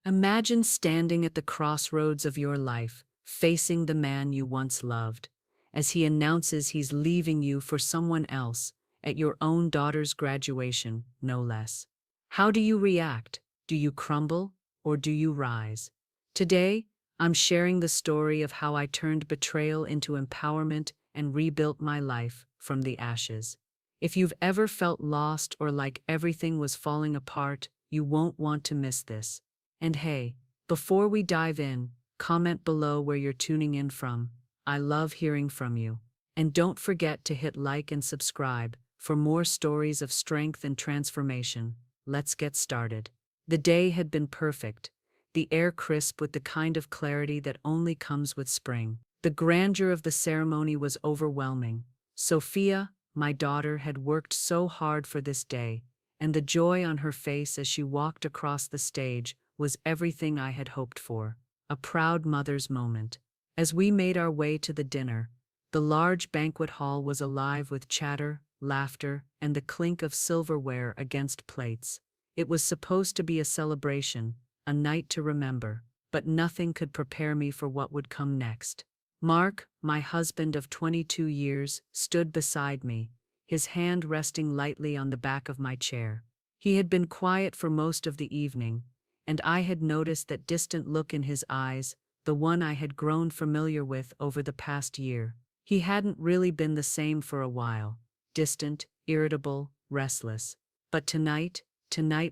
Imagine standing at the crossroads of your life, facing the man you once loved, as he announces he's leaving you for someone else at your own daughter's graduation, no less. How do you react? Do you crumble or do you rise? Today, I'm sharing the story of how I turned betrayal into empowerment and rebuilt my life from the ashes. If you've ever felt lost or like everything was falling apart, you won't want to miss this. And hey, before we dive in, comment below where you're tuning in from. I love hearing from you. And don't forget to hit like and subscribe for more stories of strength and transformation. Let's get started. The day had been perfect, the air crisp with the kind of clarity that only comes with spring. The grandeur of the ceremony was overwhelming. Sophia, my daughter, had worked so hard for this day, and the joy on her face as she walked across the stage was everything I had hoped for, a proud mother's moment. As we made our way to the dinner, the large banquet hall was alive with chatter, laughter, and the clink of silverware against plates. It was supposed to be a celebration, a night to remember, but nothing could prepare me for what would come next. Mark, my husband of 22 years, stood beside me, his hand resting lightly on the back of my chair. He had been quiet for most of the evening, and I had noticed that distant look in his eyes, the one I had grown familiar with over the past year. He hadn't really been the same for a while, distant, irritable, restless. But tonight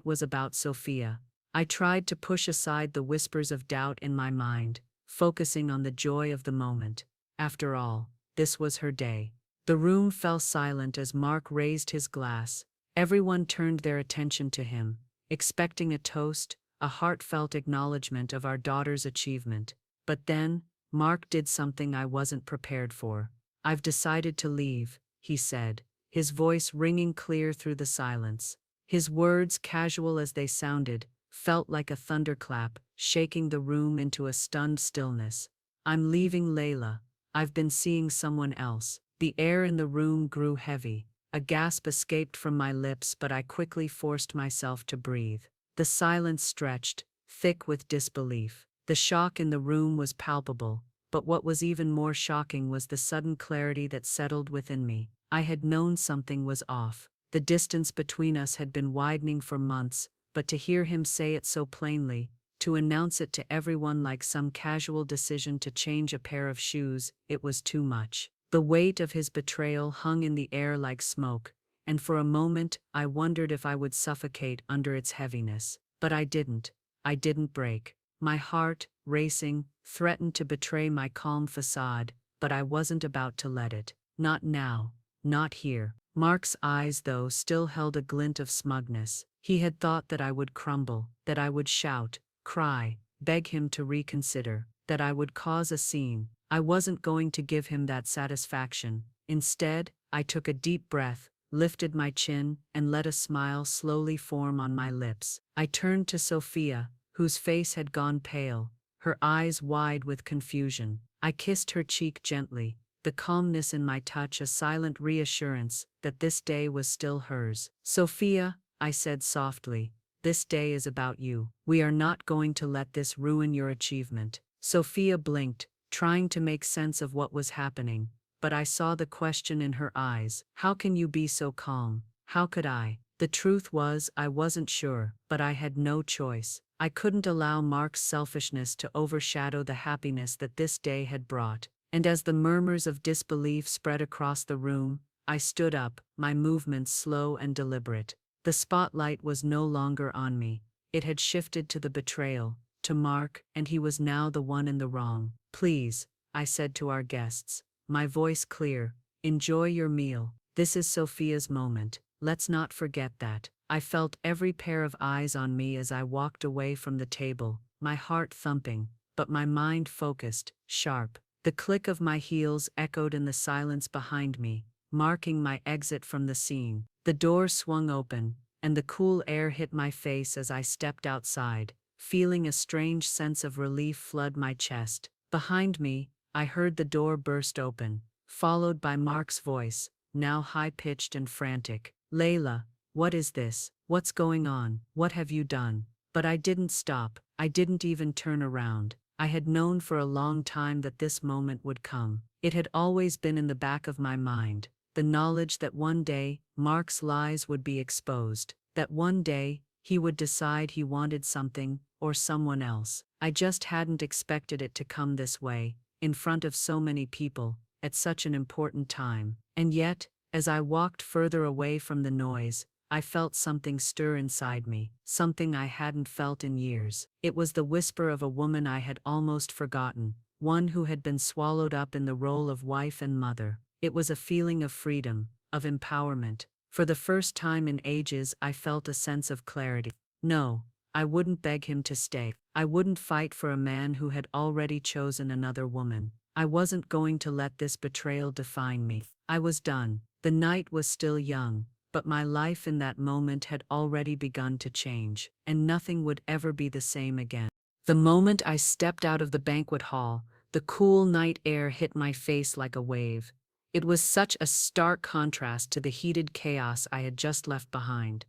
was about Sophia. I tried to push aside the whispers of doubt in my mind, focusing on the joy of the moment. After all, this was her day. The room fell silent as Mark raised his glass. Everyone turned their attention to him, expecting a toast, a heartfelt acknowledgement of our daughter's achievement. But then, Mark did something I wasn't prepared for. "I've decided to leave," he said, his voice ringing clear through the silence. His words, casual as they sounded, felt like a thunderclap, shaking the room into a stunned stillness. "I'm leaving, Layla. I've been seeing someone else." The air in the room grew heavy. A gasp escaped from my lips, but I quickly forced myself to breathe. The silence stretched, thick with disbelief. The shock in the room was palpable, but what was even more shocking was the sudden clarity that settled within me. I had known something was off. The distance between us had been widening for months, but to hear him say it so plainly, to announce it to everyone like some casual decision to change a pair of shoes, it was too much. The weight of his betrayal hung in the air like smoke, and for a moment I wondered if I would suffocate under its heaviness. But I didn't. I didn't break. My heart, racing, threatened to betray my calm facade, but I wasn't about to let it. Not now. Not here. Mark's eyes, though, still held a glint of smugness. He had thought that I would crumble, that I would shout, cry, beg him to reconsider, that I would cause a scene. I wasn't going to give him that satisfaction. Instead, I took a deep breath, lifted my chin, and let a smile slowly form on my lips. I turned to Sophia, whose face had gone pale, her eyes wide with confusion. I kissed her cheek gently, the calmness in my touch a silent reassurance that this day was still hers. "Sophia," I said softly, "this day is about you. We are not going to let this ruin your achievement." Sophia blinked, trying to make sense of what was happening, but I saw the question in her eyes. "How can you be so calm? How could I?" The truth was, I wasn't sure, but I had no choice. I couldn't allow Mark's selfishness to overshadow the happiness that this day had brought. And as the murmurs of disbelief spread across the room, I stood up, my movements slow and deliberate. The spotlight was no longer on me. It had shifted to the betrayal, to Mark, and he was now the one in the wrong. "Please," I said to our guests, my voice clear, "enjoy your meal. This is Sophia's moment. Let's not forget that." I felt every pair of eyes on me as I walked away from the table, my heart thumping, but my mind focused, sharp. The click of my heels echoed in the silence behind me, marking my exit from the scene. The door swung open, and the cool air hit my face as I stepped outside, feeling a strange sense of relief flood my chest. Behind me, I heard the door burst open, followed by Mark's voice, now high-pitched and frantic. "Layla, what is this? What's going on? What have you done?" But I didn't stop. I didn't even turn around. I had known for a long time that this moment would come. It had always been in the back of my mind. The knowledge that one day, Mark's lies would be exposed. That one day, he would decide he wanted something, or someone else. I just hadn't expected it to come this way, in front of so many people, at such an important time. And yet, as I walked further away from the noise, I felt something stir inside me, something I hadn't felt in years. It was the whisper of a woman I had almost forgotten, one who had been swallowed up in the role of wife and mother. It was a feeling of freedom, of empowerment. For the first time in ages, I felt a sense of clarity. No, I wouldn't beg him to stay. I wouldn't fight for a man who had already chosen another woman. I wasn't going to let this betrayal define me. I was done. The night was still young, but my life in that moment had already begun to change, and nothing would ever be the same again. The moment I stepped out of the banquet hall, the cool night air hit my face like a wave. It was such a stark contrast to the heated chaos I had just left behind.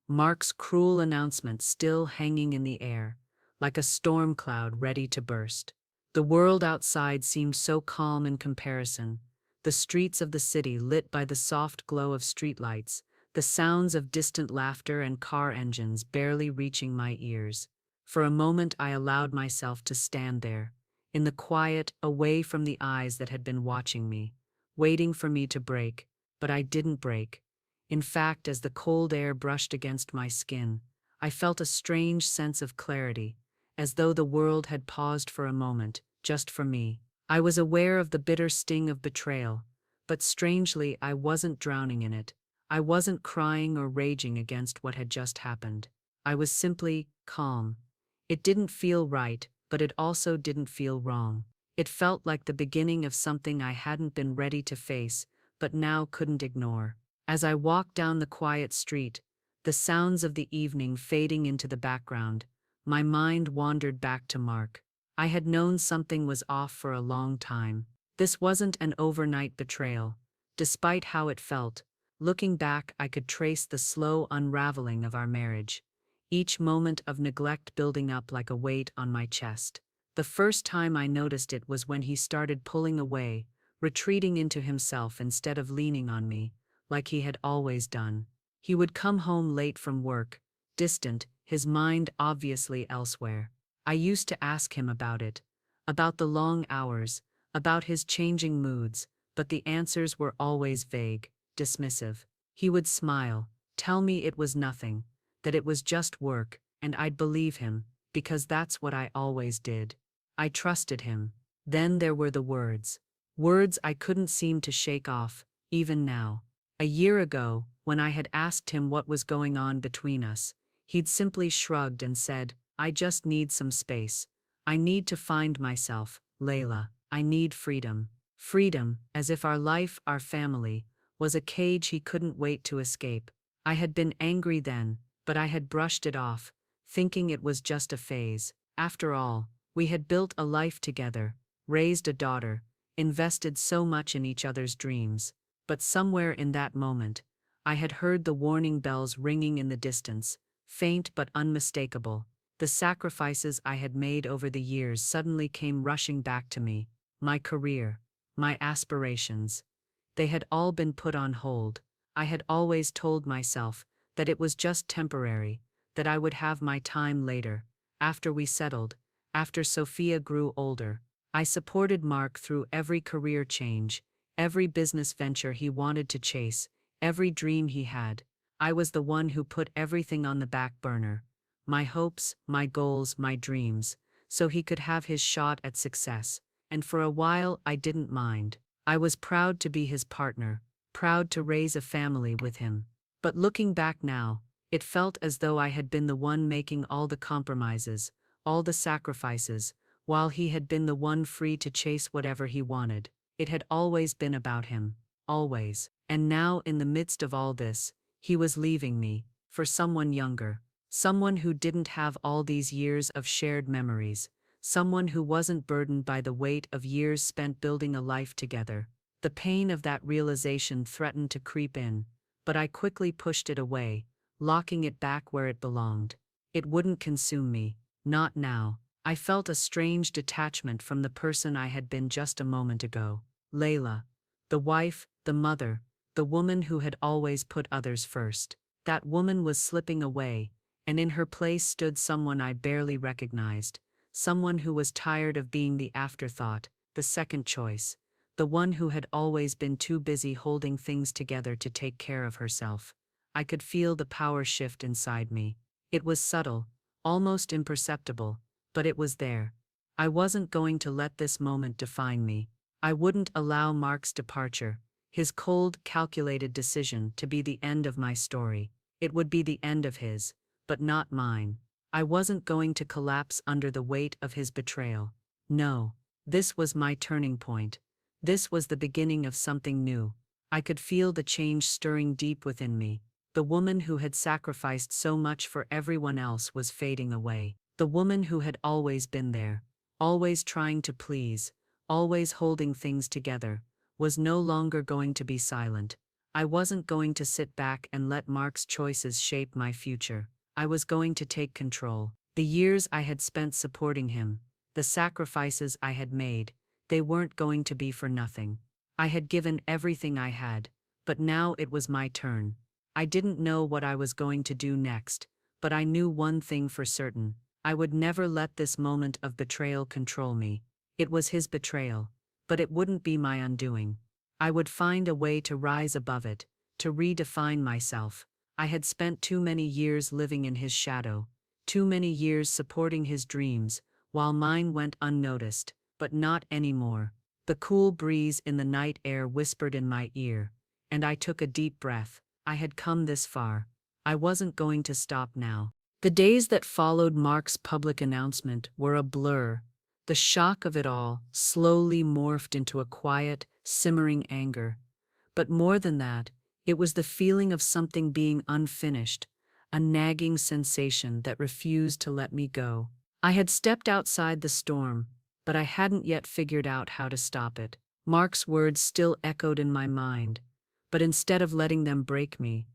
Mark's cruel announcement still hanging in the air, like a storm cloud ready to burst. The world outside seemed so calm in comparison. The streets of the city lit by the soft glow of streetlights, the sounds of distant laughter and car engines barely reaching my ears. For a moment I allowed myself to stand there, in the quiet, away from the eyes that had been watching me, waiting for me to break, but I didn't break. In fact, as the cold air brushed against my skin, I felt a strange sense of clarity, as though the world had paused for a moment, just for me. I was aware of the bitter sting of betrayal, but strangely I wasn't drowning in it. I wasn't crying or raging against what had just happened. I was simply calm. It didn't feel right, but it also didn't feel wrong. It felt like the beginning of something I hadn't been ready to face, but now couldn't ignore. As I walked down the quiet street, the sounds of the evening fading into the background, my mind wandered back to Mark. I had known something was off for a long time. This wasn't an overnight betrayal. Despite how it felt, looking back I could trace the slow unraveling of our marriage, each moment of neglect building up like a weight on my chest. The first time I noticed it was when he started pulling away, retreating into himself instead of leaning on me, like he had always done. He would come home late from work, distant, his mind obviously elsewhere. I used to ask him about it, about the long hours, about his changing moods, but the answers were always vague, dismissive. He would smile, tell me it was nothing, that it was just work, and I'd believe him, because that's what I always did. I trusted him. Then there were the words. Words I couldn't seem to shake off, even now. A year ago, when I had asked him what was going on between us, he'd simply shrugged and said, "I just need some space. I need to find myself, Layla. I need freedom." Freedom, as if our life, our family, was a cage he couldn't wait to escape. I had been angry then, but I had brushed it off, thinking it was just a phase. After all, we had built a life together, raised a daughter, invested so much in each other's dreams. But somewhere in that moment, I had heard the warning bells ringing in the distance, faint but unmistakable. The sacrifices I had made over the years suddenly came rushing back to me. My career, my aspirations. They had all been put on hold. I had always told myself that it was just temporary, that I would have my time later, after we settled, after Sophia grew older. I supported Mark through every career change, every business venture he wanted to chase, every dream he had. I was the one who put everything on the back burner. My hopes, my goals, my dreams, so he could have his shot at success. And for a while I didn't mind. I was proud to be his partner, proud to raise a family with him. But looking back now, it felt as though I had been the one making all the compromises, all the sacrifices, while he had been the one free to chase whatever he wanted. It had always been about him, always. And now, in the midst of all this, he was leaving me, for someone younger, someone who didn't have all these years of shared memories, someone who wasn't burdened by the weight of years spent building a life together. The pain of that realization threatened to creep in, but I quickly pushed it away, locking it back where it belonged. It wouldn't consume me, not now. I felt a strange detachment from the person I had been just a moment ago. Layla. The wife, the mother, the woman who had always put others first. That woman was slipping away, and in her place stood someone I barely recognized. Someone who was tired of being the afterthought, the second choice. The one who had always been too busy holding things together to take care of herself. I could feel the power shift inside me. It was subtle, almost imperceptible, but it was there. I wasn't going to let this moment define me. I wouldn't allow Mark's departure, his cold, calculated decision, to be the end of my story. It would be the end of his, but not mine. I wasn't going to collapse under the weight of his betrayal. No, this was my turning point. This was the beginning of something new. I could feel the change stirring deep within me. The woman who had sacrificed so much for everyone else was fading away. The woman who had always been there, always trying to please, always holding things together, was no longer going to be silent. I wasn't going to sit back and let Mark's choices shape my future. I was going to take control. The years I had spent supporting him, the sacrifices I had made, they weren't going to be for nothing. I had given everything I had, but now it was my turn. I didn't know what I was going to do next, but I knew one thing for certain. I would never let this moment of betrayal control me. It was his betrayal, but it wouldn't be my undoing. I would find a way to rise above it, to redefine myself. I had spent too many years living in his shadow, too many years supporting his dreams, while mine went unnoticed, but not anymore. The cool breeze in the night air whispered in my ear, and I took a deep breath. I had come this far. I wasn't going to stop now. The days that followed Mark's public announcement were a blur. The shock of it all slowly morphed into a quiet, simmering anger. But more than that, it was the feeling of something being unfinished, a nagging sensation that refused to let me go. I had stepped outside the storm, but I hadn't yet figured out how to stop it. Mark's words still echoed in my mind, but instead of letting them break me,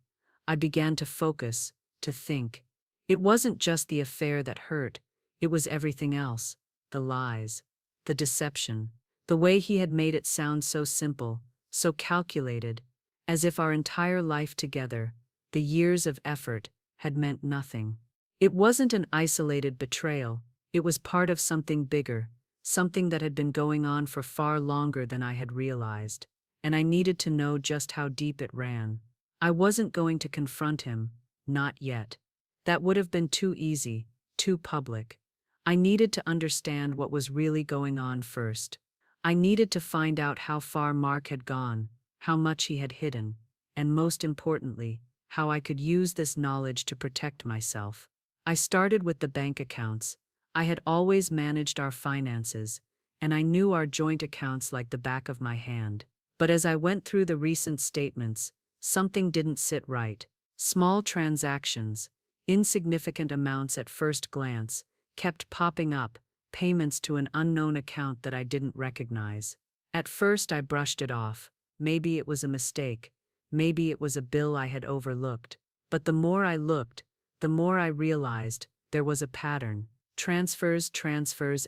I began to focus, to think. It wasn't just the affair that hurt, it was everything else. The lies, the deception, the way he had made it sound so simple, so calculated, as if our entire life together, the years of effort, had meant nothing. It wasn't an isolated betrayal, it was part of something bigger, something that had been going on for far longer than I had realized, and I needed to know just how deep it ran. I wasn't going to confront him, not yet. That would have been too easy, too public. I needed to understand what was really going on first. I needed to find out how far Mark had gone, how much he had hidden, and most importantly, how I could use this knowledge to protect myself. I started with the bank accounts. I had always managed our finances, and I knew our joint accounts like the back of my hand. But as I went through the recent statements, something didn't sit right. Small transactions, insignificant amounts at first glance, kept popping up, payments to an unknown account that I didn't recognize. At first I brushed it off. Maybe it was a mistake. Maybe it was a bill I had overlooked. But the more I looked, the more I realized there was a pattern. Transfers,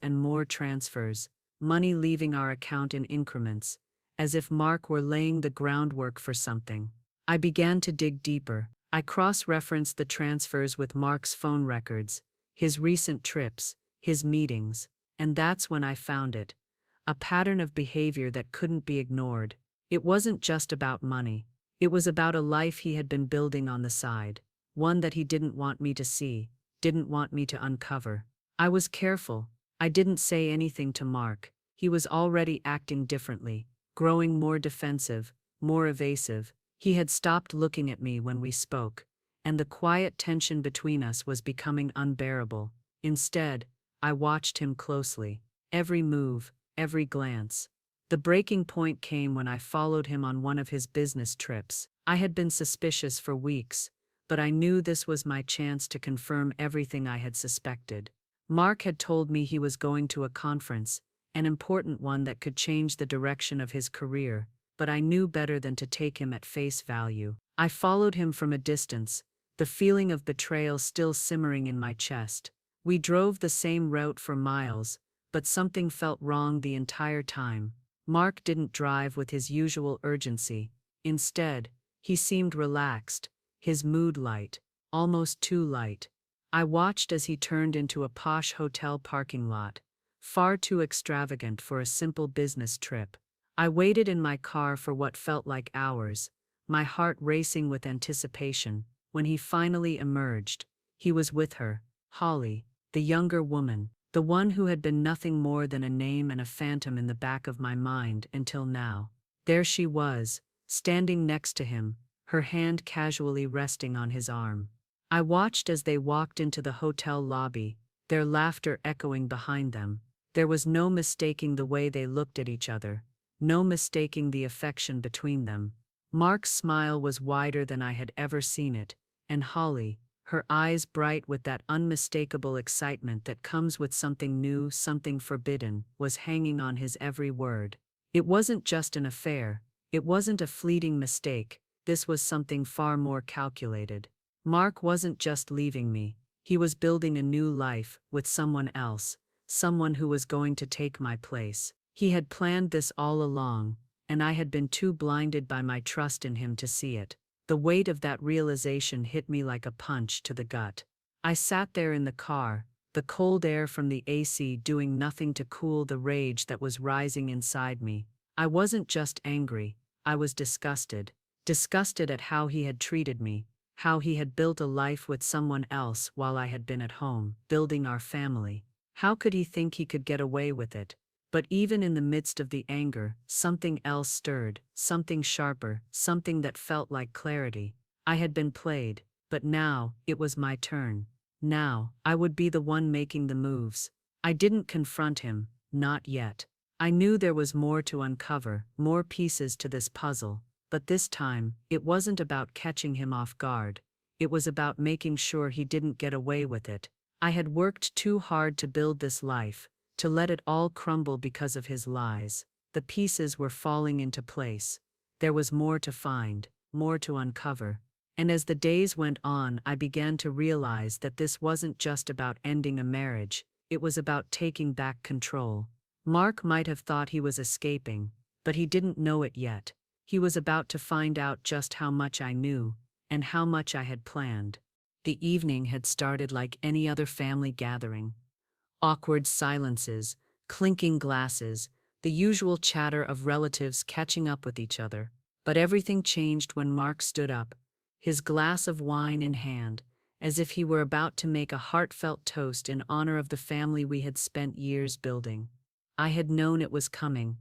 and more transfers. Money leaving our account in increments, as if Mark were laying the groundwork for something. I began to dig deeper. I cross-referenced the transfers with Mark's phone records, his recent trips, his meetings, and that's when I found it. A pattern of behavior that couldn't be ignored. It wasn't just about money. It was about a life he had been building on the side, one that he didn't want me to see, didn't want me to uncover. I was careful. I didn't say anything to Mark. He was already acting differently, growing more defensive, more evasive. He had stopped looking at me when we spoke, and the quiet tension between us was becoming unbearable. Instead, I watched him closely. Every move, every glance. The breaking point came when I followed him on one of his business trips. I had been suspicious for weeks, but I knew this was my chance to confirm everything I had suspected. Mark had told me he was going to a conference, an important one that could change the direction of his career, but I knew better than to take him at face value. I followed him from a distance, the feeling of betrayal still simmering in my chest. We drove the same route for miles, but something felt wrong the entire time. Mark didn't drive with his usual urgency. Instead, he seemed relaxed, his mood light, almost too light. I watched as he turned into a posh hotel parking lot, far too extravagant for a simple business trip. I waited in my car for what felt like hours, my heart racing with anticipation. When he finally emerged, he was with her, Holly, the younger woman, the one who had been nothing more than a name and a phantom in the back of my mind until now. There she was, standing next to him, her hand casually resting on his arm. I watched as they walked into the hotel lobby, their laughter echoing behind them. There was no mistaking the way they looked at each other, no mistaking the affection between them. Mark's smile was wider than I had ever seen it, and Holly, her eyes bright with that unmistakable excitement that comes with something new, something forbidden, was hanging on his every word. It wasn't just an affair, it wasn't a fleeting mistake, this was something far more calculated. Mark wasn't just leaving me, he was building a new life with someone else, someone who was going to take my place. He had planned this all along, and I had been too blinded by my trust in him to see it. The weight of that realization hit me like a punch to the gut. I sat there in the car, the cold air from the AC doing nothing to cool the rage that was rising inside me. I wasn't just angry, I was disgusted. Disgusted at how he had treated me, how he had built a life with someone else while I had been at home, building our family. How could he think he could get away with it? But even in the midst of the anger, something else stirred, something sharper, something that felt like clarity. I had been played, but now, it was my turn. Now, I would be the one making the moves. I didn't confront him, not yet. I knew there was more to uncover, more pieces to this puzzle, but this time, it wasn't about catching him off guard. It was about making sure he didn't get away with it. I had worked too hard to build this life, to let it all crumble because of his lies. The pieces were falling into place. There was more to find, more to uncover. And as the days went on, I began to realize that this wasn't just about ending a marriage, it was about taking back control. Mark might have thought he was escaping, but he didn't know it yet. He was about to find out just how much I knew, and how much I had planned. The evening had started like any other family gathering. Awkward silences, clinking glasses, the usual chatter of relatives catching up with each other. But everything changed when Mark stood up, his glass of wine in hand, as if he were about to make a heartfelt toast in honor of the family we had spent years building. I had known it was coming.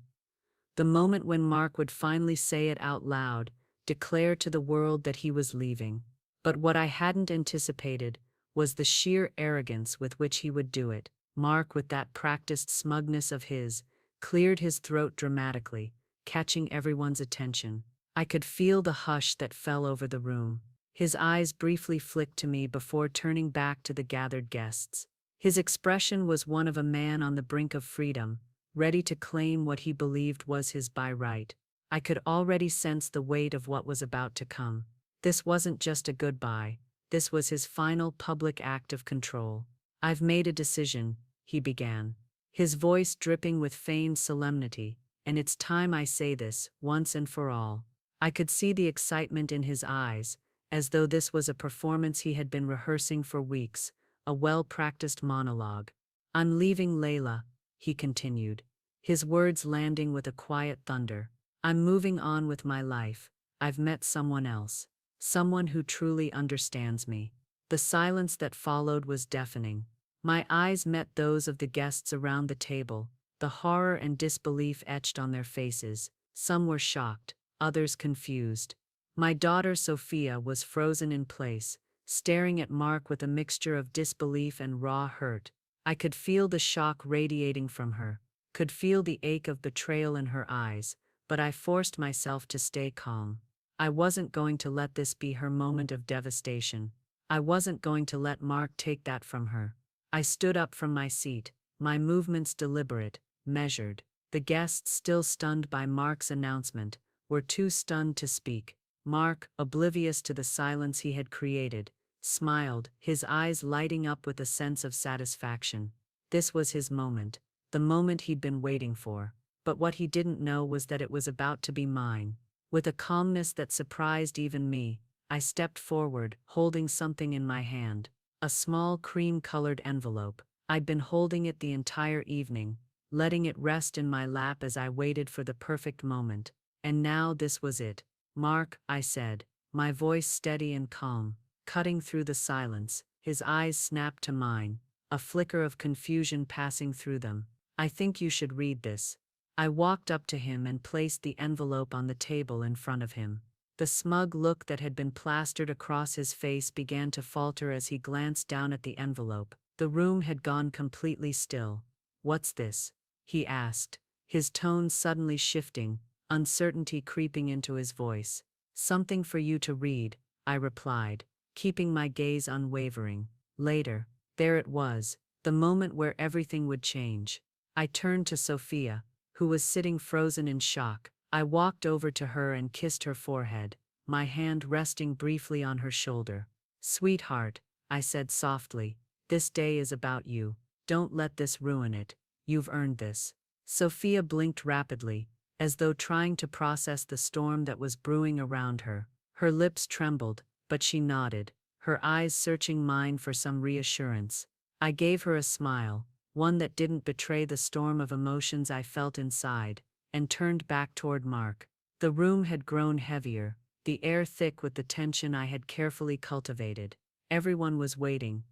The moment when Mark would finally say it out loud, declare to the world that he was leaving. But what I hadn't anticipated was the sheer arrogance with which he would do it. Mark, with that practiced smugness of his, cleared his throat dramatically, catching everyone's attention. I could feel the hush that fell over the room. His eyes briefly flicked to me before turning back to the gathered guests. His expression was one of a man on the brink of freedom, ready to claim what he believed was his by right. I could already sense the weight of what was about to come. This wasn't just a goodbye, this was his final public act of control. "I've made a decision," he began, his voice dripping with feigned solemnity, "and it's time I say this, once and for all." I could see the excitement in his eyes, as though this was a performance he had been rehearsing for weeks, a well-practiced monologue. "I'm leaving Layla," he continued, his words landing with a quiet thunder. "I'm moving on with my life. I've met someone else. Someone who truly understands me." The silence that followed was deafening. My eyes met those of the guests around the table, the horror and disbelief etched on their faces. Some were shocked, others confused. My daughter Sophia was frozen in place, staring at Mark with a mixture of disbelief and raw hurt. I could feel the shock radiating from her, could feel the ache of betrayal in her eyes, but I forced myself to stay calm. I wasn't going to let this be her moment of devastation. I wasn't going to let Mark take that from her. I stood up from my seat, my movements deliberate, measured. The guests, still stunned by Mark's announcement, were too stunned to speak. Mark, oblivious to the silence he had created, smiled, his eyes lighting up with a sense of satisfaction. This was his moment, the moment he'd been waiting for. But what he didn't know was that it was about to be mine. With a calmness that surprised even me, I stepped forward, holding something in my hand. A small cream-colored envelope. I'd been holding it the entire evening, letting it rest in my lap as I waited for the perfect moment. And now this was it. "Mark," I said, my voice steady and calm, cutting through the silence. His eyes snapped to mine, a flicker of confusion passing through them. "I think you should read this." I walked up to him and placed the envelope on the table in front of him. The smug look that had been plastered across his face began to falter as he glanced down at the envelope. The room had gone completely still. "What's this?" he asked, his tone suddenly shifting, uncertainty creeping into his voice. "Something for you to read," I replied, keeping my gaze unwavering. Later, there it was, the moment where everything would change. I turned to Sophia, who was sitting frozen in shock. I walked over to her and kissed her forehead, my hand resting briefly on her shoulder. "Sweetheart," I said softly, "this day is about you. Don't let this ruin it. You've earned this." Sophia blinked rapidly, as though trying to process the storm that was brewing around her. Her lips trembled, but she nodded, her eyes searching mine for some reassurance. I gave her a smile, one that didn't betray the storm of emotions I felt inside, and turned back toward Mark. The room had grown heavier, the air thick with the tension I had carefully cultivated. Everyone was waiting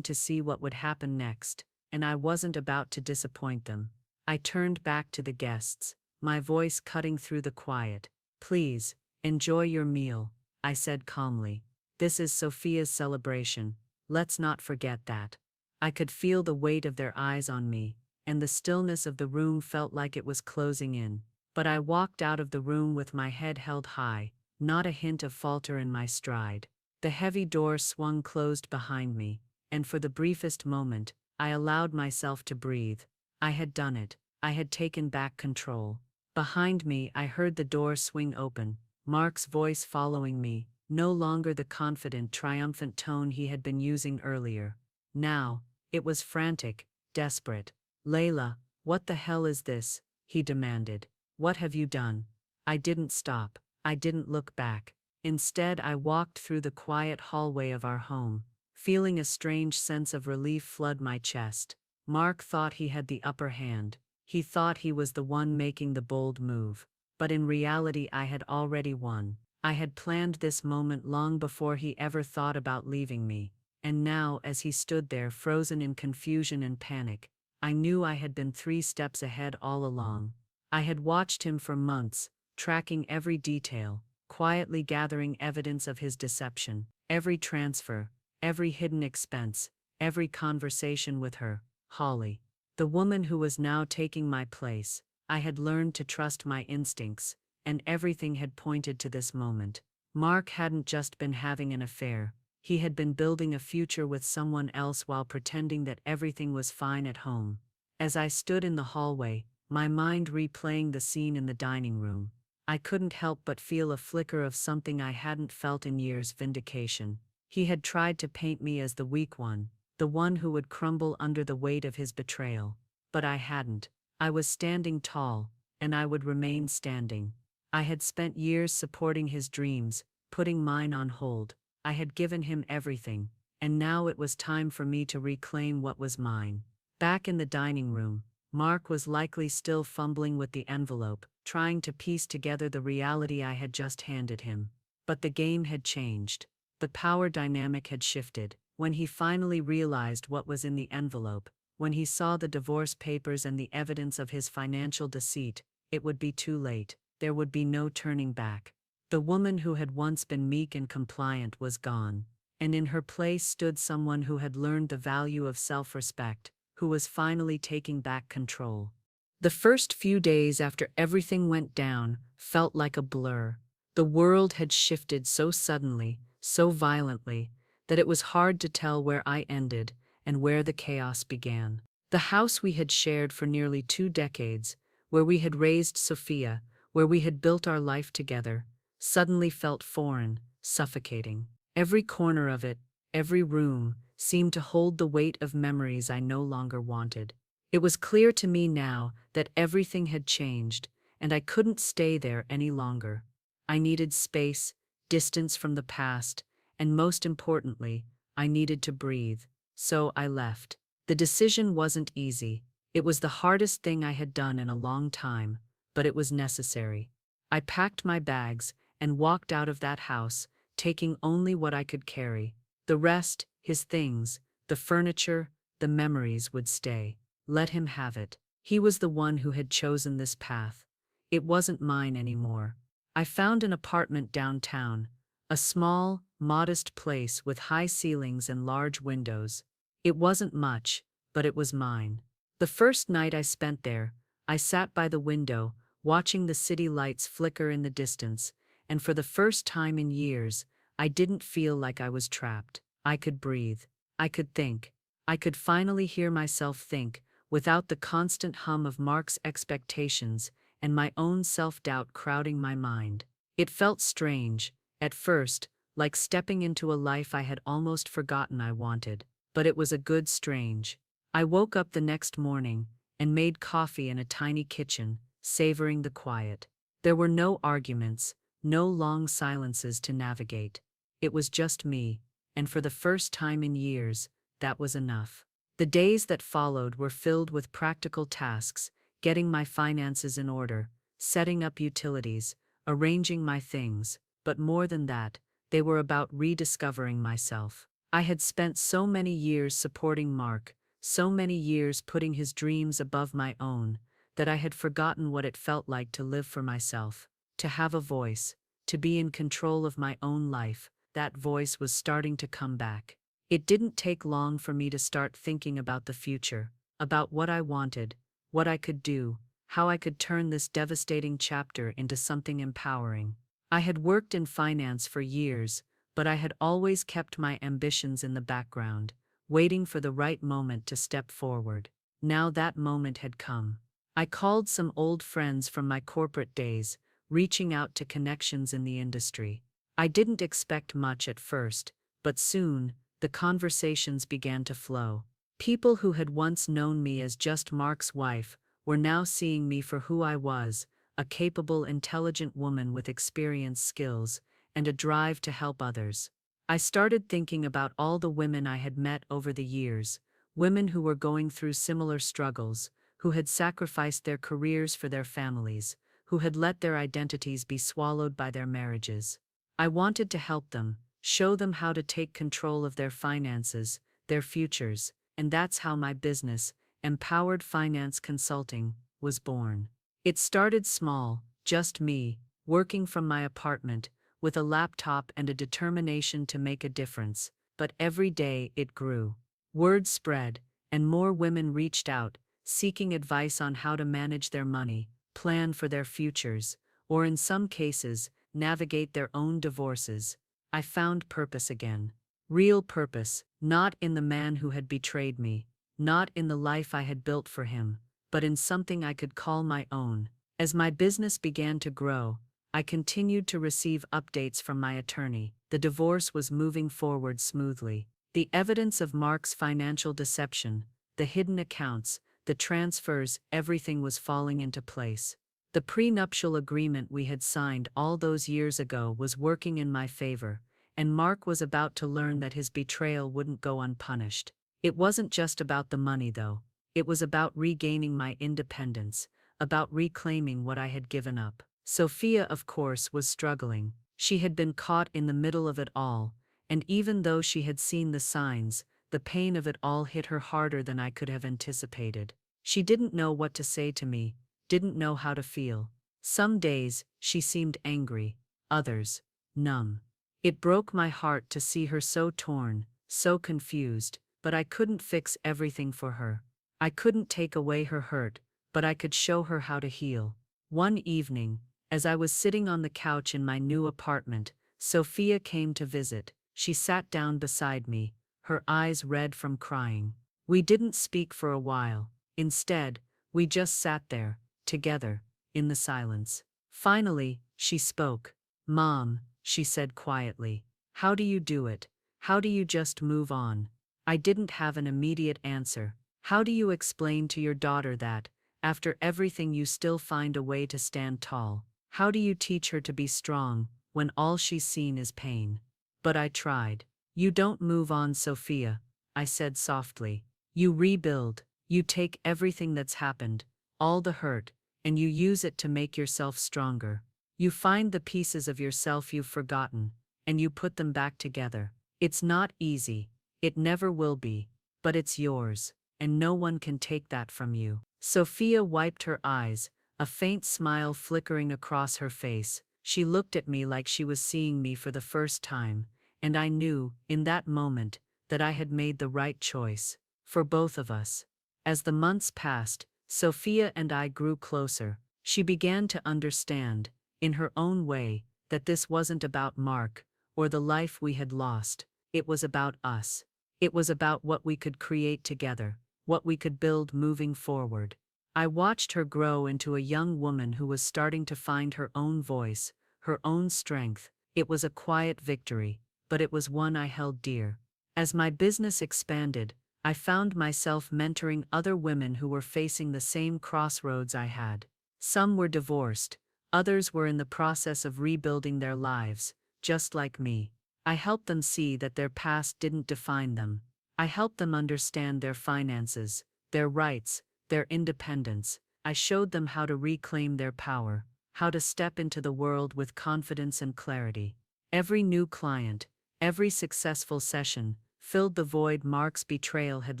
to see what would happen next, and I wasn't about to disappoint them. I turned back to the guests, my voice cutting through the quiet. "Please, enjoy your meal," I said calmly. "This is Sophia's celebration. Let's not forget that." I could feel the weight of their eyes on me, and the stillness of the room felt like it was closing in. But I walked out of the room with my head held high, not a hint of falter in my stride. The heavy door swung closed behind me, and for the briefest moment, I allowed myself to breathe. I had done it. I had taken back control. Behind me, I heard the door swing open, Mark's voice following me, no longer the confident, triumphant tone he had been using earlier. Now, it was frantic, desperate. "Layla, what the hell is this?" he demanded. "What have you done?" I didn't stop. I didn't look back. Instead, I walked through the quiet hallway of our home, feeling a strange sense of relief flood my chest. Mark thought he had the upper hand. He thought he was the one making the bold move. But in reality, I had already won. I had planned this moment long before he ever thought about leaving me. And now, as he stood there frozen in confusion and panic, I knew I had been 3 steps ahead all along. I had watched him for months, tracking every detail, quietly gathering evidence of his deception, every transfer, every hidden expense, every conversation with her, Holly, the woman who was now taking my place. I had learned to trust my instincts, and everything had pointed to this moment. Mark hadn't just been having an affair. He had been building a future with someone else while pretending that everything was fine at home. As I stood in the hallway, my mind replaying the scene in the dining room, I couldn't help but feel a flicker of something I hadn't felt in years: vindication. He had tried to paint me as the weak one, the one who would crumble under the weight of his betrayal. But I hadn't. I was standing tall, and I would remain standing. I had spent years supporting his dreams, putting mine on hold. I had given him everything, and now it was time for me to reclaim what was mine. Back in the dining room, Mark was likely still fumbling with the envelope, trying to piece together the reality I had just handed him. But the game had changed. The power dynamic had shifted. When he finally realized what was in the envelope, when he saw the divorce papers and the evidence of his financial deceit, it would be too late. There would be no turning back. The woman who had once been meek and compliant was gone, and in her place stood someone who had learned the value of self-respect, who was finally taking back control. The first few days after everything went down felt like a blur. The world had shifted so suddenly, so violently, that it was hard to tell where I ended and where the chaos began. The house we had shared for nearly 2 decades, where we had raised Sophia, where we had built our life together, suddenly felt foreign, suffocating. Every corner of it, every room, seemed to hold the weight of memories I no longer wanted. It was clear to me now that everything had changed, and I couldn't stay there any longer. I needed space, distance from the past, and most importantly, I needed to breathe. So I left. The decision wasn't easy. It was the hardest thing I had done in a long time, but it was necessary. I packed my bags and walked out of that house, taking only what I could carry. The rest, his things, the furniture, the memories would stay. Let him have it. He was the one who had chosen this path. It wasn't mine anymore. I found an apartment downtown, a small, modest place with high ceilings and large windows. It wasn't much, but it was mine. The first night I spent there, I sat by the window, watching the city lights flicker in the distance, and for the first time in years, I didn't feel like I was trapped. I could breathe. I could think. I could finally hear myself think, without the constant hum of Mark's expectations and my own self-doubt crowding my mind. It felt strange, at first, like stepping into a life I had almost forgotten I wanted. But it was a good strange. I woke up the next morning and made coffee in a tiny kitchen, savoring the quiet. There were no arguments, no long silences to navigate. It was just me, and for the first time in years, that was enough. The days that followed were filled with practical tasks, getting my finances in order, setting up utilities, arranging my things, but more than that, they were about rediscovering myself. I had spent so many years supporting Mark, so many years putting his dreams above my own, that I had forgotten what it felt like to live for myself, to have a voice, to be in control of my own life. That voice was starting to come back. It didn't take long for me to start thinking about the future, about what I wanted, what I could do, how I could turn this devastating chapter into something empowering. I had worked in finance for years, but I had always kept my ambitions in the background, waiting for the right moment to step forward. Now that moment had come. I called some old friends from my corporate days, reaching out to connections in the industry. I didn't expect much at first, but soon, the conversations began to flow. People who had once known me as just Mark's wife were now seeing me for who I was, a capable, intelligent woman with experience, skills, and a drive to help others. I started thinking about all the women I had met over the years, women who were going through similar struggles, who had sacrificed their careers for their families, who had let their identities be swallowed by their marriages. I wanted to help them, show them how to take control of their finances, their futures, and that's how my business, Empowered Finance Consulting, was born. It started small, just me, working from my apartment, with a laptop and a determination to make a difference, but every day it grew. Word spread, and more women reached out, seeking advice on how to manage their money, plan for their futures, or in some cases, navigate their own divorces. I found purpose again. Real purpose, not in the man who had betrayed me, not in the life I had built for him, but in something I could call my own. As my business began to grow, I continued to receive updates from my attorney. The divorce was moving forward smoothly. The evidence of Mark's financial deception, the hidden accounts, the transfers, everything was falling into place. The prenuptial agreement we had signed all those years ago was working in my favor, and Mark was about to learn that his betrayal wouldn't go unpunished. It wasn't just about the money, though. It was about regaining my independence, about reclaiming what I had given up. Sophia, of course, was struggling. She had been caught in the middle of it all, and even though she had seen the signs, the pain of it all hit her harder than I could have anticipated. She didn't know what to say to me, didn't know how to feel. Some days, she seemed angry, others, numb. It broke my heart to see her so torn, so confused, but I couldn't fix everything for her. I couldn't take away her hurt, but I could show her how to heal. One evening, as I was sitting on the couch in my new apartment, Sophia came to visit. She sat down beside me, her eyes red from crying. We didn't speak for a while. Instead, we just sat there, together, in the silence. Finally, she spoke. "Mom," she said quietly, "how do you do it? How do you just move on?" I didn't have an immediate answer. How do you explain to your daughter that, after everything, you still find a way to stand tall? How do you teach her to be strong when all she's seen is pain? But I tried. "You don't move on, Sophia," I said softly. "You rebuild. You take everything that's happened, all the hurt, and you use it to make yourself stronger. You find the pieces of yourself you've forgotten, and you put them back together. It's not easy. It never will be. But it's yours, and no one can take that from you." Sophia wiped her eyes, a faint smile flickering across her face. She looked at me like she was seeing me for the first time, and I knew, in that moment, that I had made the right choice. For both of us. As the months passed, Sophia and I grew closer. She began to understand, in her own way, that this wasn't about Mark, or the life we had lost. It was about us. It was about what we could create together, what we could build moving forward. I watched her grow into a young woman who was starting to find her own voice, her own strength. It was a quiet victory, but it was one I held dear. As my business expanded, I found myself mentoring other women who were facing the same crossroads I had. Some were divorced, others were in the process of rebuilding their lives, just like me. I helped them see that their past didn't define them. I helped them understand their finances, their rights, their independence. I showed them how to reclaim their power, how to step into the world with confidence and clarity. Every new client, every successful session, filled the void Mark's betrayal had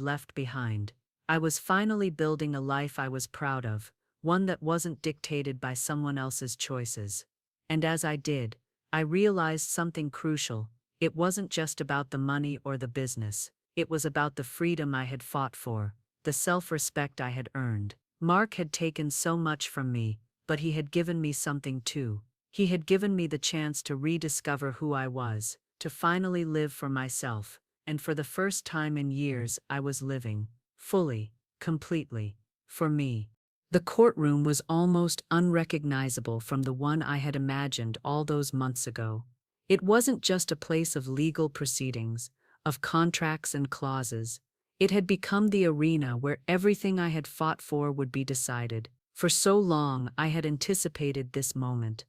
left behind. I was finally building a life I was proud of, one that wasn't dictated by someone else's choices. And as I did, I realized something crucial. It wasn't just about the money or the business. It was about the freedom I had fought for, the self-respect I had earned. Mark had taken so much from me, but he had given me something too. He had given me the chance to rediscover who I was, to finally live for myself. And for the first time in years, I was living, fully, completely, for me. The courtroom was almost unrecognizable from the one I had imagined all those months ago. It wasn't just a place of legal proceedings, of contracts and clauses. It had become the arena where everything I had fought for would be decided. For so long, I had anticipated this moment.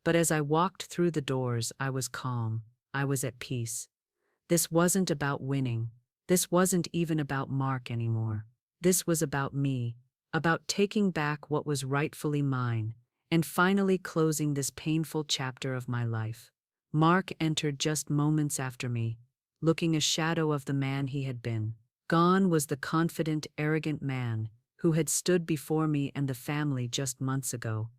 But as I walked through the doors, I was calm. I was at peace. This wasn't about winning. This wasn't even about Mark anymore. This was about me, about taking back what was rightfully mine, and finally closing this painful chapter of my life. Mark entered just moments after me, looking a shadow of the man he had been. Gone was the confident, arrogant man who had stood before me and the family just months ago,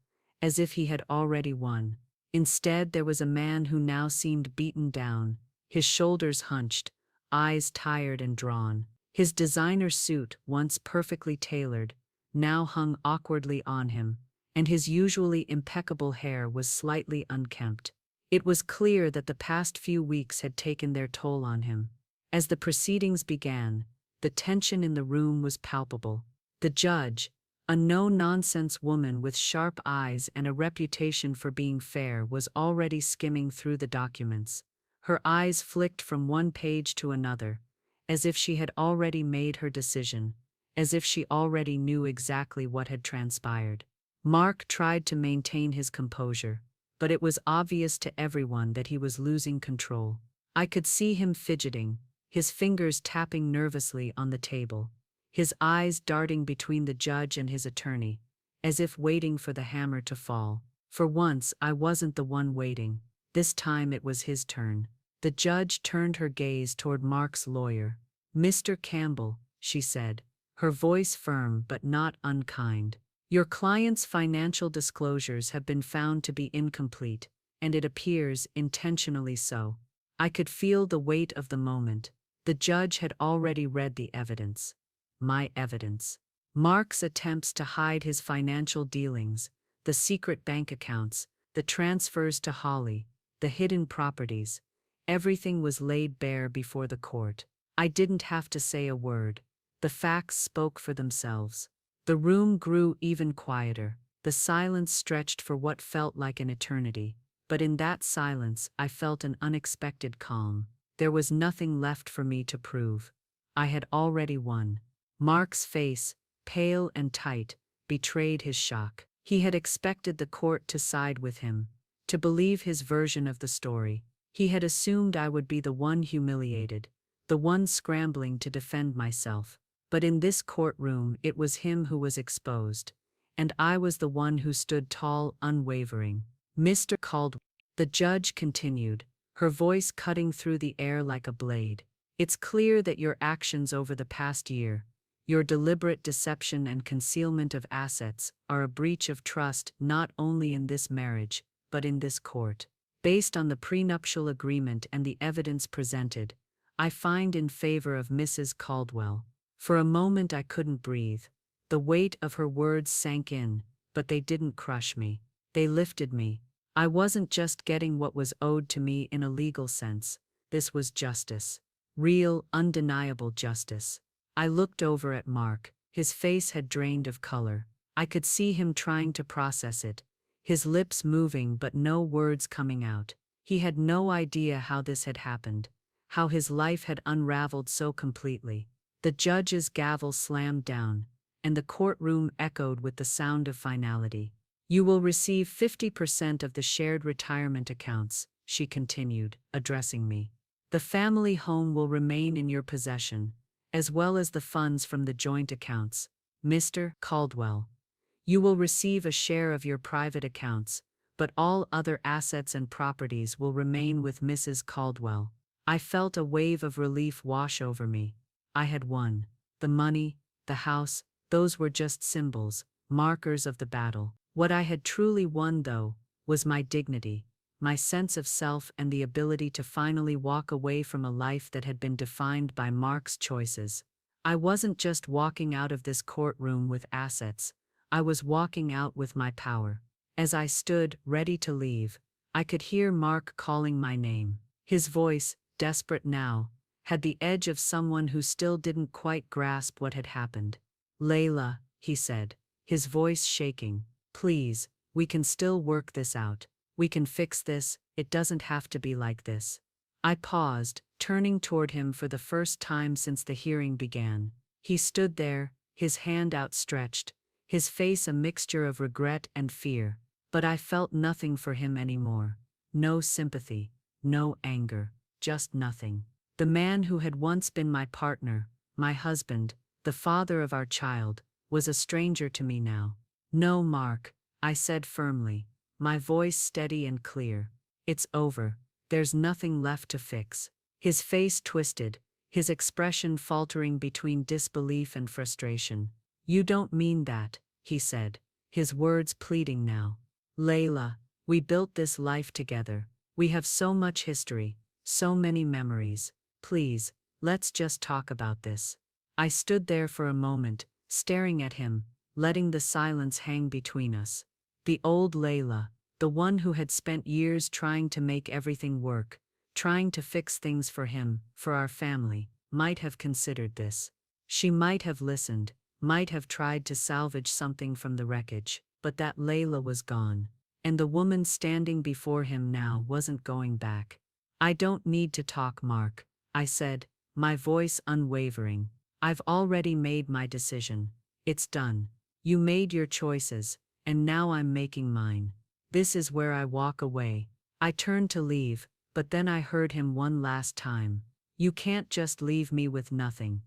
as if he had already won. Instead, there was a man who now seemed beaten down, his shoulders hunched, eyes tired and drawn. His designer suit, once perfectly tailored, now hung awkwardly on him, and his usually impeccable hair was slightly unkempt. It was clear that the past few weeks had taken their toll on him. As the proceedings began, the tension in the room was palpable. The judge, a no-nonsense woman with sharp eyes and a reputation for being fair, was already skimming through the documents. Her eyes flicked from one page to another, as if she had already made her decision, as if she already knew exactly what had transpired. Mark tried to maintain his composure, but it was obvious to everyone that he was losing control. I could see him fidgeting, his fingers tapping nervously on the table, his eyes darting between the judge and his attorney, as if waiting for the hammer to fall. For once, I wasn't the one waiting. This time it was his turn. The judge turned her gaze toward Mark's lawyer. "Mr. Campbell," she said, her voice firm but not unkind, "your client's financial disclosures have been found to be incomplete, and it appears intentionally so." I could feel the weight of the moment. The judge had already read the evidence. My evidence. Mark's attempts to hide his financial dealings, the secret bank accounts, the transfers to Holly, the hidden properties. Everything was laid bare before the court. I didn't have to say a word. The facts spoke for themselves. The room grew even quieter. The silence stretched for what felt like an eternity. but in that silence I felt an unexpected calm. There was nothing left for me to prove. I had already won. Mark's face, pale and tight, betrayed his shock. He had expected the court to side with him, to believe his version of the story. He had assumed I would be the one humiliated, the one scrambling to defend myself. But in this courtroom it was him who was exposed, and I was the one who stood tall, unwavering. Mr. Caldwell, the judge continued, her voice cutting through the air like a blade. It's clear that your actions over the past year, your deliberate deception and concealment of assets, are a breach of trust not only in this marriage, but in this court. Based on the prenuptial agreement and the evidence presented, I find in favor of Mrs. Caldwell. For a moment I couldn't breathe. The weight of her words sank in, but they didn't crush me. They lifted me. I wasn't just getting what was owed to me in a legal sense. This was justice. Real, undeniable justice. I looked over at Mark. His face had drained of color. I could see him trying to process it, his lips moving but no words coming out. He had no idea how this had happened, how his life had unraveled so completely. The judge's gavel slammed down, and the courtroom echoed with the sound of finality. You will receive 50% of the shared retirement accounts, she continued, addressing me. The family home will remain in your possession, as well as the funds from the joint accounts. Mr. Caldwell, you will receive a share of your private accounts, but all other assets and properties will remain with Mrs. Caldwell. I felt a wave of relief wash over me. I had won. The money, the house, those were just symbols, markers of the battle. What I had truly won, though, was my dignity, my sense of self, and the ability to finally walk away from a life that had been defined by Mark's choices. I wasn't just walking out of this courtroom with assets, I was walking out with my power. As I stood, ready to leave, I could hear Mark calling my name. His voice, desperate now, had the edge of someone who still didn't quite grasp what had happened. Layla, he said, his voice shaking. Please, we can still work this out. We can fix this, it doesn't have to be like this. I paused, turning toward him for the first time since the hearing began. He stood there, his hand outstretched, his face a mixture of regret and fear. But I felt nothing for him anymore. No sympathy, no anger, just nothing. The man who had once been my partner, my husband, the father of our child, was a stranger to me now. No, Mark, I said firmly, my voice steady and clear. It's over. There's nothing left to fix. His face twisted, his expression faltering between disbelief and frustration. You don't mean that, he said, his words pleading now. Layla, we built this life together. We have so much history, so many memories. Please, let's just talk about this. I stood there for a moment, staring at him, letting the silence hang between us. The old Layla, the one who had spent years trying to make everything work, trying to fix things for him, for our family, might have considered this. She might have listened, might have tried to salvage something from the wreckage, but that Layla was gone, and the woman standing before him now wasn't going back. I don't need to talk, Mark, I said, my voice unwavering. I've already made my decision. It's done. You made your choices, and now I'm making mine. This is where I walk away. I turned to leave, but then I heard him one last time. You can't just leave me with nothing.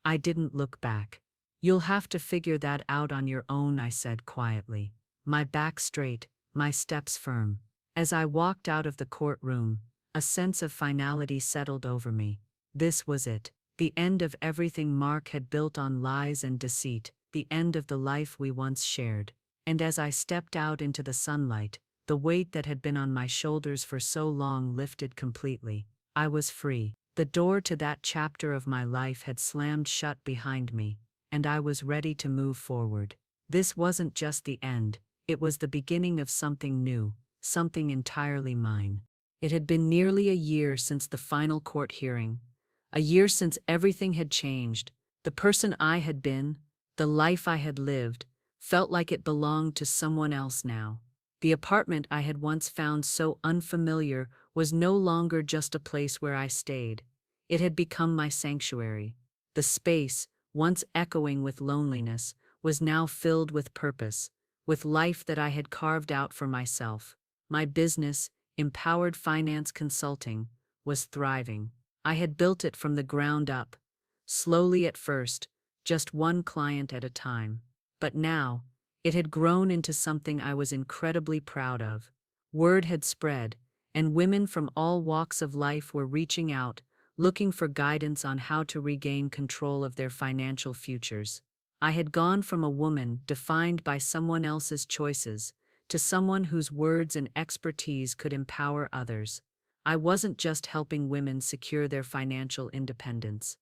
I didn't look back. You'll have to figure that out on your own, I said quietly, my back straight, my steps firm. As I walked out of the courtroom, a sense of finality settled over me. This was it, the end of everything Mark had built on lies and deceit, the end of the life we once shared. And as I stepped out into the sunlight, the weight that had been on my shoulders for so long lifted completely. I was free. The door to that chapter of my life had slammed shut behind me, and I was ready to move forward. This wasn't just the end, it was the beginning of something new, something entirely mine. It had been nearly a year since the final court hearing, a year since everything had changed. The person I had been, the life I had lived, felt like it belonged to someone else now. The apartment I had once found so unfamiliar was no longer just a place where I stayed. It had become my sanctuary. The space, once echoing with loneliness, was now filled with purpose, with life that I had carved out for myself. My business, Empowered Finance Consulting, was thriving. I had built it from the ground up, slowly at first, just one client at a time. But now, it had grown into something I was incredibly proud of. Word had spread, and women from all walks of life were reaching out, looking for guidance on how to regain control of their financial futures. I had gone from a woman defined by someone else's choices to someone whose words and expertise could empower others. I wasn't just helping women secure their financial independence.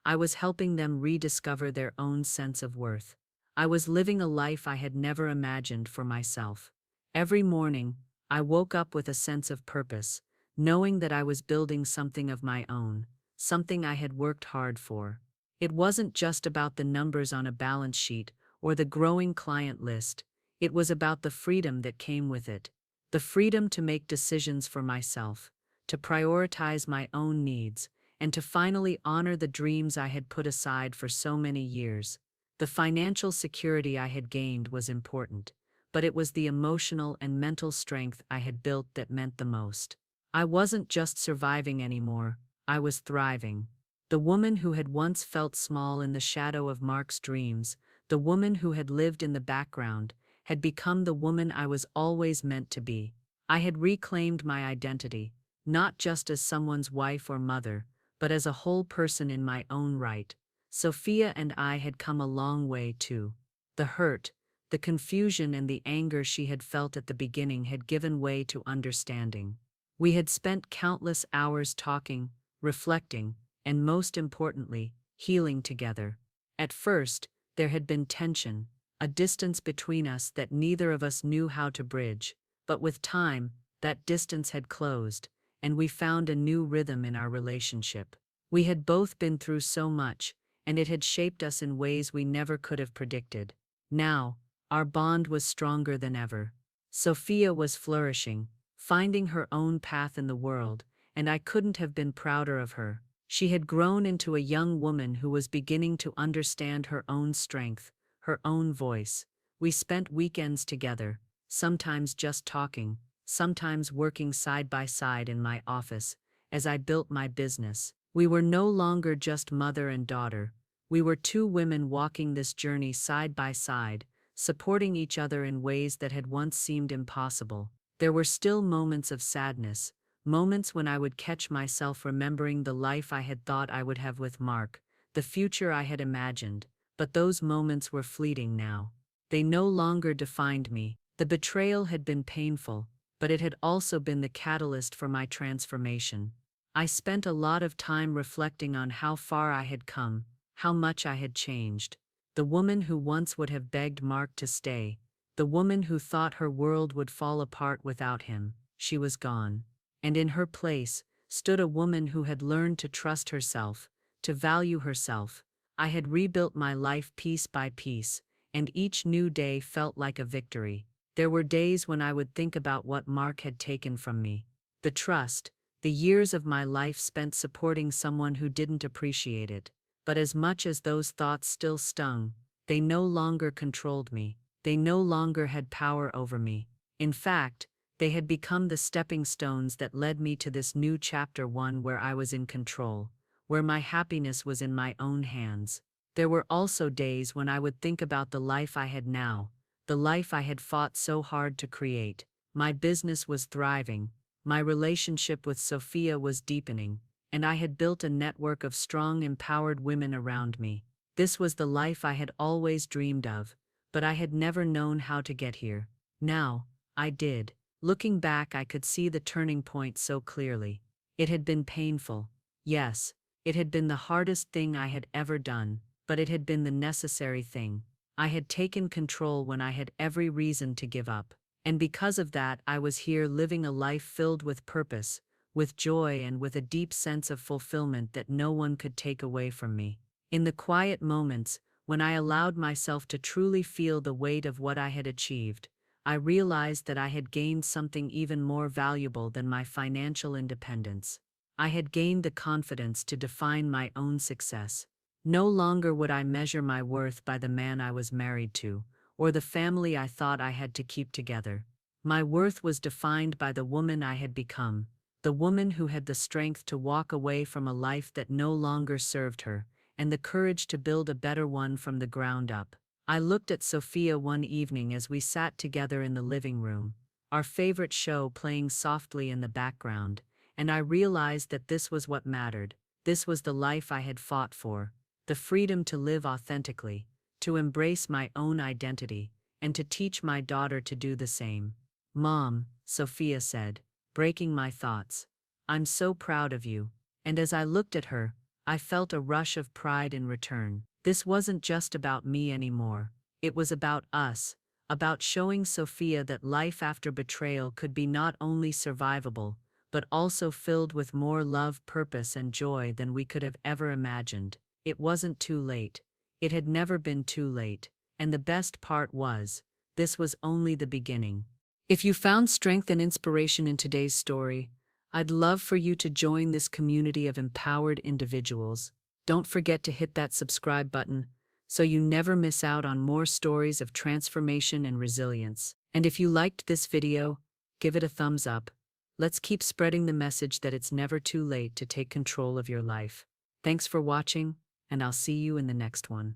I was helping them rediscover their own sense of worth. I was living a life I had never imagined for myself. Every morning, I woke up with a sense of purpose, knowing that I was building something of my own, something I had worked hard for. It wasn't just about the numbers on a balance sheet or the growing client list. It was about the freedom that came with it. The freedom to make decisions for myself, to prioritize my own needs, and to finally honor the dreams I had put aside for so many years. The financial security I had gained was important, but it was the emotional and mental strength I had built that meant the most. I wasn't just surviving anymore, I was thriving. The woman who had once felt small in the shadow of Mark's dreams, the woman who had lived in the background, had become the woman I was always meant to be. I had reclaimed my identity, not just as someone's wife or mother, but as a whole person in my own right. Sophia and I had come a long way too. The hurt, the confusion and the anger she had felt at the beginning had given way to understanding. We had spent countless hours talking, reflecting, and most importantly, healing together. At first, there had been tension, a distance between us that neither of us knew how to bridge, but with time, that distance had closed, and we found a new rhythm in our relationship. We had both been through so much, and it had shaped us in ways we never could have predicted. Now, our bond was stronger than ever. Sophia was flourishing, finding her own path in the world, and I couldn't have been prouder of her. She had grown into a young woman who was beginning to understand her own strength, her own voice. We spent weekends together, sometimes just talking, sometimes working side by side in my office, as I built my business. We were no longer just mother and daughter. We were two women walking this journey side by side, supporting each other in ways that had once seemed impossible. There were still moments of sadness, moments when I would catch myself remembering the life I had thought I would have with Mark, the future I had imagined, but those moments were fleeting now. They no longer defined me. The betrayal had been painful, but it had also been the catalyst for my transformation. I spent a lot of time reflecting on how far I had come, how much I had changed. The woman who once would have begged Mark to stay, the woman who thought her world would fall apart without him, she was gone. And in her place stood a woman who had learned to trust herself, to value herself. I had rebuilt my life piece by piece, and each new day felt like a victory. There were days when I would think about what Mark had taken from me. The trust, the years of my life spent supporting someone who didn't appreciate it. But as much as those thoughts still stung, they no longer controlled me. They no longer had power over me. In fact, they had become the stepping stones that led me to this new chapter, one where I was in control, where my happiness was in my own hands. There were also days when I would think about the life I had now, the life I had fought so hard to create. My business was thriving, my relationship with Sophia was deepening, and I had built a network of strong, empowered women around me. This was the life I had always dreamed of, but I had never known how to get here. Now, I did. Looking back, I could see the turning point so clearly. It had been painful. Yes, it had been the hardest thing I had ever done, but it had been the necessary thing. I had taken control when I had every reason to give up. And because of that, I was here living a life filled with purpose, with joy, and with a deep sense of fulfillment that no one could take away from me. In the quiet moments, when I allowed myself to truly feel the weight of what I had achieved, I realized that I had gained something even more valuable than my financial independence. I had gained the confidence to define my own success. No longer would I measure my worth by the man I was married to, or the family I thought I had to keep together. My worth was defined by the woman I had become, the woman who had the strength to walk away from a life that no longer served her, and the courage to build a better one from the ground up. I looked at Sophia one evening as we sat together in the living room, our favorite show playing softly in the background, and I realized that this was what mattered. This was the life I had fought for, the freedom to live authentically, to embrace my own identity, and to teach my daughter to do the same. "Mom," Sophia said, breaking my thoughts, "I'm so proud of you." And as I looked at her, I felt a rush of pride in return. This wasn't just about me anymore. It was about us, about showing Sophia that life after betrayal could be not only survivable, but also filled with more love, purpose, and joy than we could have ever imagined. It wasn't too late. It had never been too late. And the best part was, this was only the beginning. If you found strength and inspiration in today's story, I'd love for you to join this community of empowered individuals. Don't forget to hit that subscribe button so you never miss out on more stories of transformation and resilience. And if you liked this video, give it a thumbs up. Let's keep spreading the message that it's never too late to take control of your life. Thanks for watching, and I'll see you in the next one.